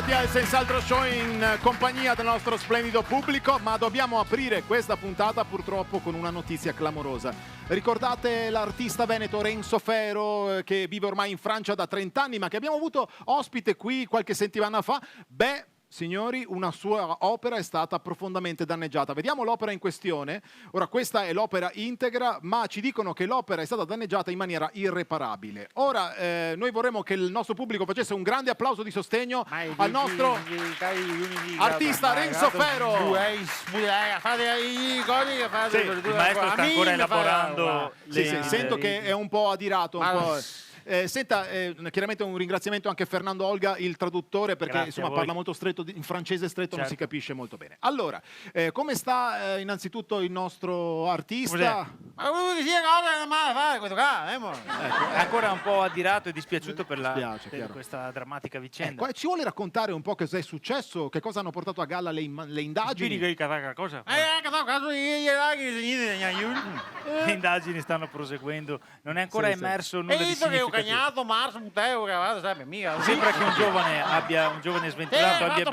Tornati al Senz'altro Show in compagnia del nostro splendido pubblico, ma dobbiamo aprire questa puntata purtroppo con una notizia clamorosa. Ricordate l'artista veneto Renzo Fero che vive ormai in Francia da 30 anni, ma che abbiamo avuto ospite qui qualche settimana fa? Beh, signori, una sua opera è stata profondamente danneggiata. Vediamo l'opera in questione. Ora, questa è l'opera integra, ma ci dicono che l'opera è stata danneggiata in maniera irreparabile. Ora, noi vorremmo che il nostro pubblico facesse un grande applauso di sostegno al nostro artista Renzo Fero. Il maestro sta ancora elaborando. Sì, sento che è un po' adirato, un po'. Senta, chiaramente un ringraziamento anche a Fernando Olga, il traduttore, perché Grazie insomma parla molto stretto, in francese stretto non si capisce molto bene. Allora, come sta innanzitutto il nostro artista? È ancora un po' adirato e dispiaciuto per questa drammatica vicenda. Ci vuole raccontare un po' cosa è successo, che cosa hanno portato a galla le indagini? Le indagini stanno proseguendo, non è ancora emerso nulla di significativo. Sembra che un giovane sventurato abbia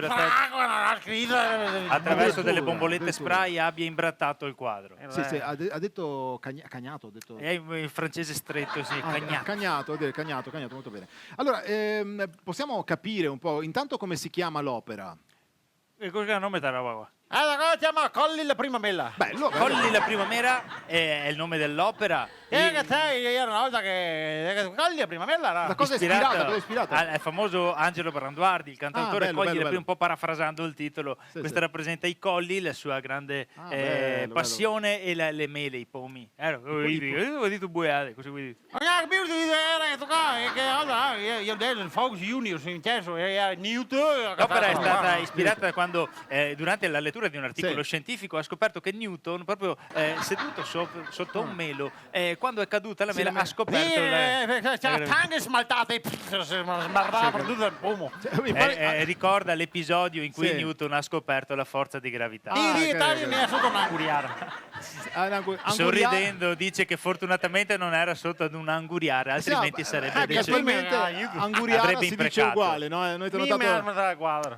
attraverso delle bombolette spray abbia imbrattato il quadro. Sì, ha detto cagnato. È in francese stretto, sì, cagnato, molto bene. Allora, possiamo capire un po', intanto come si chiama l'opera? E cosa è il nome della roba qua? Allora, chiama Colli la Primavera. Colli la Primavera è il nome dell'opera. Una volta che Colli la Primavera. La cosa è ispirata? Al famoso Angelo Branduardi, il cantautore. Bello. Un po' parafrasando il titolo. Questa rappresenta i colli, la sua grande passione e le mele, i pomi. Ho detto buiade, cosa vuoi dire? L'opera è stata ispirata da quando durante la lettura di un articolo scientifico ha scoperto che Newton, proprio seduto sotto un melo, quando è caduta la mela ha scoperto ricorda l'episodio in cui Newton ha scoperto la forza di gravità. Sorridendo dice che fortunatamente non era sotto ad un anguriare, altrimenti sarebbe anguriara si dice uguale, no?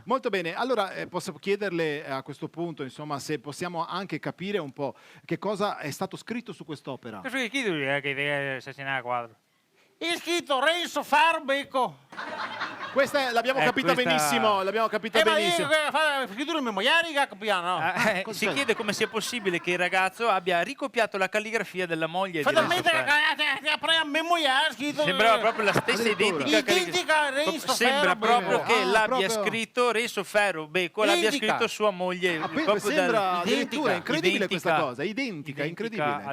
Molto bene. Allora posso chiederle a questo punto, insomma, se possiamo anche capire un po' che cosa è stato scritto su quest'opera. È scritto Renzo Fero Becco. Questa l'abbiamo capita benissimo, si chiede come sia possibile che il ragazzo abbia ricopiato la calligrafia della moglie di Renzo Fero. Sembrava proprio la stessa identica sembra proprio che l'abbia scritto Renzo Fero Becco, l'abbia scritto sua moglie. Sembra addirittura incredibile questa cosa, identica, incredibile.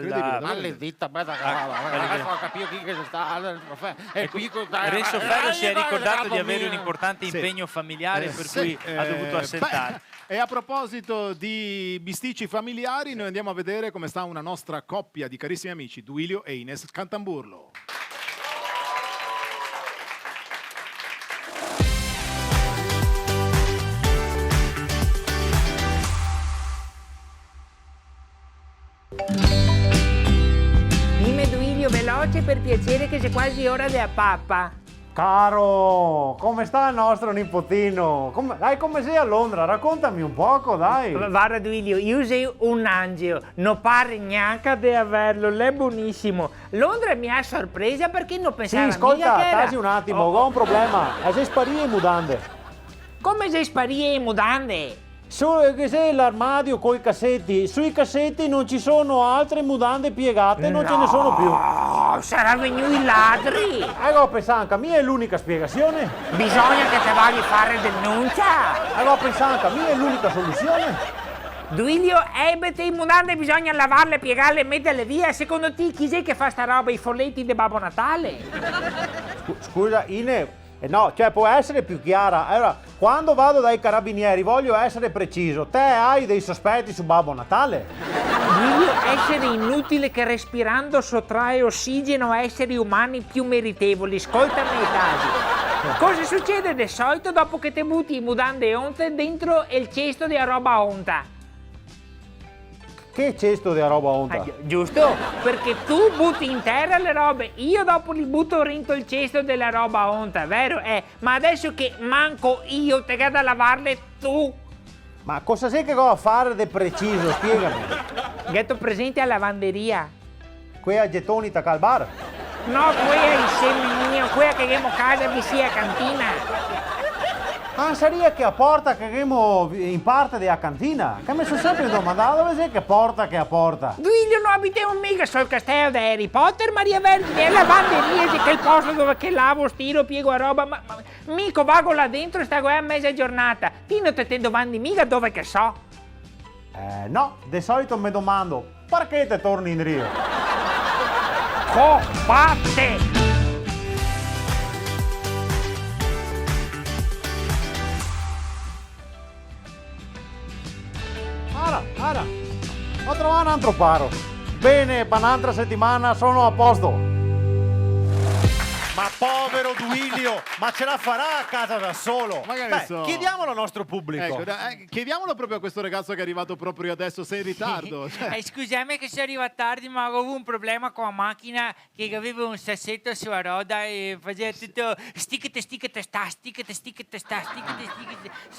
Renzo Fero si è ricordato di avere un importante impegno familiare per cui ha dovuto assentare. E a proposito di bisticci familiari, noi andiamo a vedere come sta una nostra coppia di carissimi amici, Duilio e Ines Cantamburlo. Dimmi Duilio, veloce per piacere che c'è quasi ora della pappa. Caro, come sta il nostro nipotino? Come sei a Londra? Raccontami un poco, dai. Guarda Duilio, io sei un angelo, non pare neanche di averlo, è buonissimo. Londra mi ha sorpresa perché non pensavo mica che era... Sì, ascolta, taci un attimo, ho un problema. Sei sparite le mutande. Come sei sparite le mutande? Che sei l'armadio coi cassetti, sui cassetti non ci sono altre mutande piegate, non ce ne sono più. Sarà venuto i ladri. Allora pensanca, mia è l'unica spiegazione. Bisogna che te voglia fare denuncia. Allora pensanca, mia è l'unica soluzione. Duilio, ebete i mutande bisogna lavarle, piegarle e metterle via. Secondo te chi è che fa sta roba, i folletti di Babbo Natale? Scusa, Ine. No, cioè può essere più chiara. Allora, quando vado dai carabinieri voglio essere preciso. Te hai dei sospetti su Babbo Natale? Duilio, essere inutile che respirando sottrae ossigeno a esseri umani più meritevoli. Ascoltami i casi. Cosa succede di solito dopo che te butti i mutande onte dentro il cesto di roba onta? Che cesto di roba onta? Giusto? Perché tu butti in terra le robe, io dopo li butto dentro il cesto della roba onta, vero? Ma adesso che manco io, te che da lavarle tu. Ma cosa sei che va a fare di preciso? Spiegami. Getto presente alla lavanderia. Qui a gettoni tacca al bar? No, qui è il seminio, qui è che abbiamo casa vi sia cantina. Ah, sarebbe che a porta che abbiamo in parte della cantina. Che mi sono sempre domandato dove sei che porta che a porta. Duilio non abitiamo mica sul castello di Harry Potter, Maria Vergine, è la lavanderia, che è il posto dove che lavo, stiro, piego a roba, ma mica vago là dentro e sta a mezza giornata. Ti non te domandi mica dove che so. No, di solito mi domando, perché te torni in Rio? Copatte! Ara, ho trovato un altro paro. Bene, per un'altra settimana sono a posto. Ma povero Duilio, ma ce la farà a casa da solo? Magari chiediamolo al nostro pubblico. Ecco, chiediamolo proprio a questo ragazzo che è arrivato proprio adesso, sei in ritardo. Scusami che sono arrivato tardi, ma avevo un problema con la macchina che aveva un sassetto sulla roda e faceva tutto stickete. Se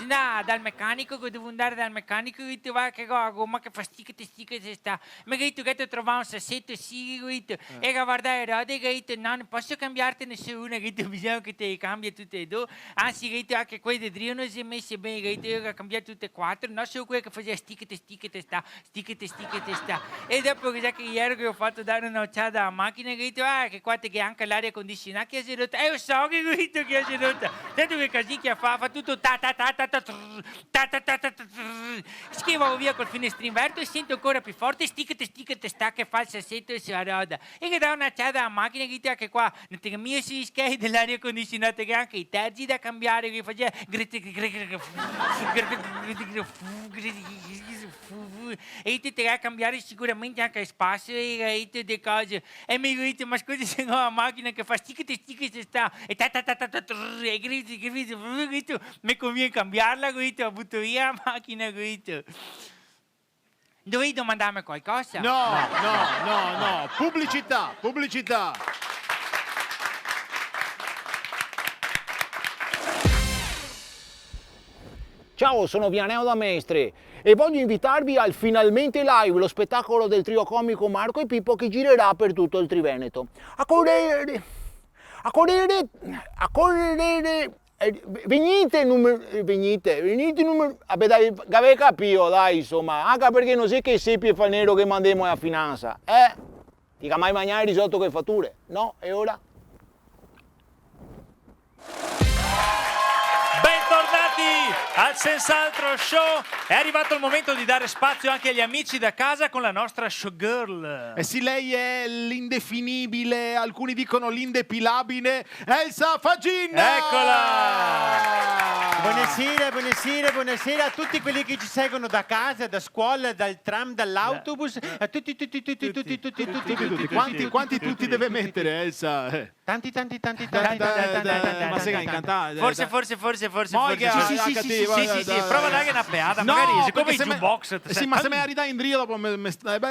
no, dal meccanico, che devo andare dal meccanico, e tu vai che la gomma che fa stickete sta. Ma che tu che trovavi un sassetto, e che guardare la roda e che no, non posso cambiarti nessuna, che tu bisogna che te cambia tutte e due, anzi che anche quei di Drio non si è messo bene, che tu ha cambiato tutte e quattro, non solo quello che faceva stickete sta, e dopo che ieri che ho fatto dare un'occhiata alla macchina, che qua che anche l'aria condizionata che si è rotta, io so che si è rotta, tanto che casino che fa tutto schivo via col finestrino aperto e sento ancora più forte stickete sta che fa il sassetto sulla roda, e che dà un'occhiata alla macchina che qua mio si schei dell'aria condizionata, che anche i terzi da cambiare, che faceva e tu te a cambiare sicuramente anche spazio e tutte cose, e mi dico ma scusi se ho una macchina che fa stickete sta e mi conviene cambiarla, butto via la macchina. Dovevi domandarmi qualcosa? No, pubblicità. Ciao, sono Vianeo da Mestre e voglio invitarvi al Finalmente Live, lo spettacolo del trio comico Marco e Pippo che girerà per tutto il Triveneto. A correre, venite, vabbè dai, avete capito, dai, insomma, anche perché non sei che seppi e fa nero che mandiamo a finanza, Dica mai mangiare risotto che fatture, no? E ora? Al Senz'altro Show è arrivato il momento di dare spazio anche agli amici da casa con la nostra showgirl. Eh sì, lei è l'indefinibile, alcuni dicono l'indepilabile, Elsa Fagin! Eccola! Buonasera a tutti quelli che ci seguono da casa, da scuola, dal tram, dall'autobus, a tutti. Quanti tutti deve mettere, Elsa? Tanti. Ma sei incantata? Forse. Sì, prova a dare una peata, magari, siccome il jukebox. Sì, ma se me la ridai in Rio dopo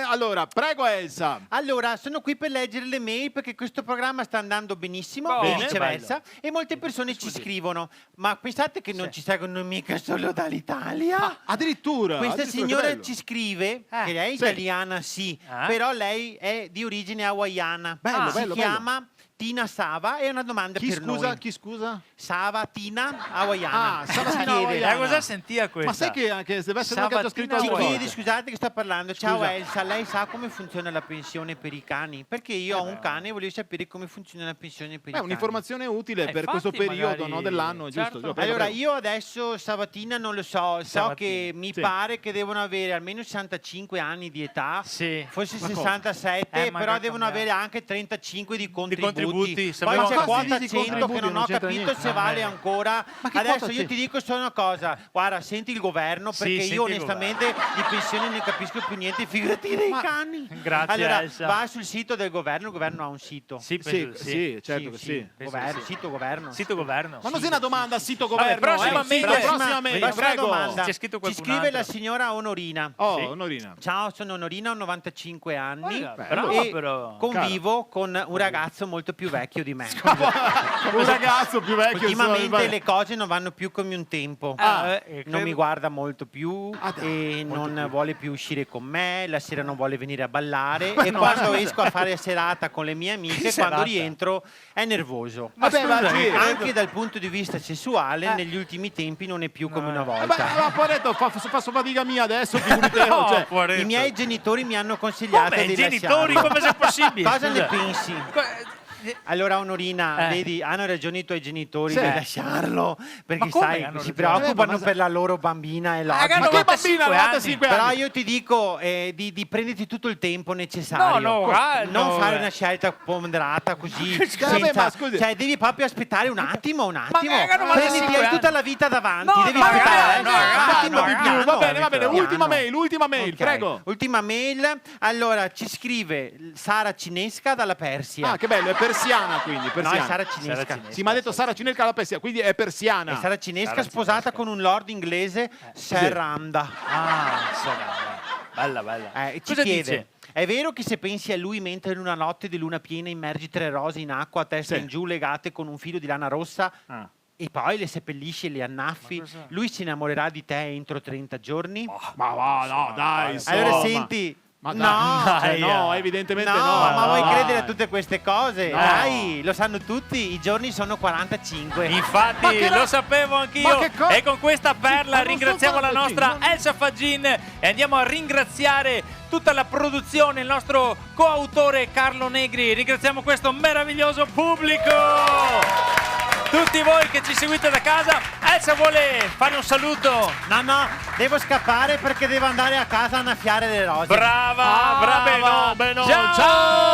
allora, prego Elsa. Allora, sono qui per leggere le mail perché questo programma sta andando benissimo, Bene, e viceversa, e molte persone ci scrivono. Ma pensate che non ci seguono mica solo dall'Italia? Addirittura. Questa addirittura, signora ci scrive che lei è italiana, sì, però lei è di origine hawaiana. Si chiama Tina Sava, è una domanda per noi. Chi scusa? Sava Tina hawaiana. Sava Tina hawaiana. Cosa sentia questa? Ma sai che deve essere che ha scritto Ti a chiedi, scusate che sto parlando. Ciao Elsa, lei sa come funziona la pensione per i cani? Perché io ho un cane e volevo sapere come funziona la pensione per i cani. È un'informazione utile per infatti, questo periodo magari... dell'anno, certo. giusto? Allora, io adesso Savatina non lo so, che mi pare che devono avere almeno 65 anni di età, Sì. forse 67, però devono avere anche 35 di contributi. contributi, Poi c'è Ma quota sì, 100 che non ho capito se vale ancora. Ma che Adesso quota io c'è? ti dico solo una cosa, guarda, senti il governo, Sì, perché senti io il onestamente di pensioni ne capisco più niente, figurati dei cani. Grazie, Allora, Elsa. va sul sito del governo, il governo ha un sito. Sì, Sì, penso sì, certo che sì. Governo, sì. sito governo. Sito governo. Ma non sia una domanda, sito Vabbè, governo. prossima mail. La prossima mail, prossima prego. domanda. C'è scritto Ci qualcun scrive la altro. signora Onorina. Oh, Sì. Onorina. Ciao, sono Onorina, ho 95 anni Brava, e però. convivo con un ragazzo molto più vecchio di me. Un ragazzo più vecchio. Ultimamente le cose non vanno più come un tempo. Non mi guarda molto più e non vuole più uscire con me, la sera non vuole venire a ballare e quando esco a fare serata con le mie amiche, quando rientro è nervoso. Vabbè, ma sì. Anche dal punto di vista sessuale negli ultimi tempi non è più come una Beh, volta. ma poi ho detto, faccio fatica mia adesso, figurati te, No, cioè. poveretto. I miei genitori mi hanno consigliato Come? di Genitori, lasciarlo. come se è possibile? Cosa ne Scusa. pensi? Allora Onorina, vedi, hanno ragione i tuoi genitori Sì. di lasciarlo, perché Ma come sai, hanno si ragione? preoccupano Ma sa- per la loro bambina e hanno Ma che 95 bambina, anni. 95 Però anni. io ti dico di prenderti tutto il tempo necessario. No, non no, fare una scelta ponderata così. Vabbè, ma scusi. Cioè, devi proprio aspettare un attimo. raga, 95 Prenditi anni. tutta la vita davanti. No, devi no, aspettare no, un attimo no, di no, piano. Va bene, ultima Piano. mail, Ok. prego. Ultima mail. Allora, ci scrive Sara Cinesca dalla Persia. Ah, che bello, è persiana quindi, No, è persiana. Sara Cinesca. Sara Cinesca. Sì, mi ha detto Sara Cinesca dalla Persia, quindi è persiana. È Sara Cinesca Sara sposata Cinesca. con un lord inglese, Sir Ramda. Bella, bella. Ci Cosa chiede: dice? è vero che se pensi a lui mentre in una notte di luna piena immergi 3 rose in acqua a testa Sì. in giù legate con un filo di lana rossa Ah. e poi le seppellisci e le annaffi, lui si innamorerà di te entro 30 giorni? Ma va, no, dai, Allora insomma. senti, Ma no, dai, cioè, Dai, no, evidentemente no, no. ma vuoi dai. credere a tutte queste cose? No. Dai, lo sanno tutti, i giorni sono 45. Infatti Ma che lo sapevo Ma anch'io che e con questa perla Ma non ringraziamo sono la 45, nostra Elsa Fagin e andiamo a ringraziare tutta la produzione, il nostro coautore Carlo Negri. Ringraziamo questo meraviglioso pubblico. Tutti voi che ci seguite da casa, Elsa vuole fare un saluto. No, devo scappare perché devo andare a casa a annaffiare le rose. Brava, Ah, brava. beh no, Ciao. ciao.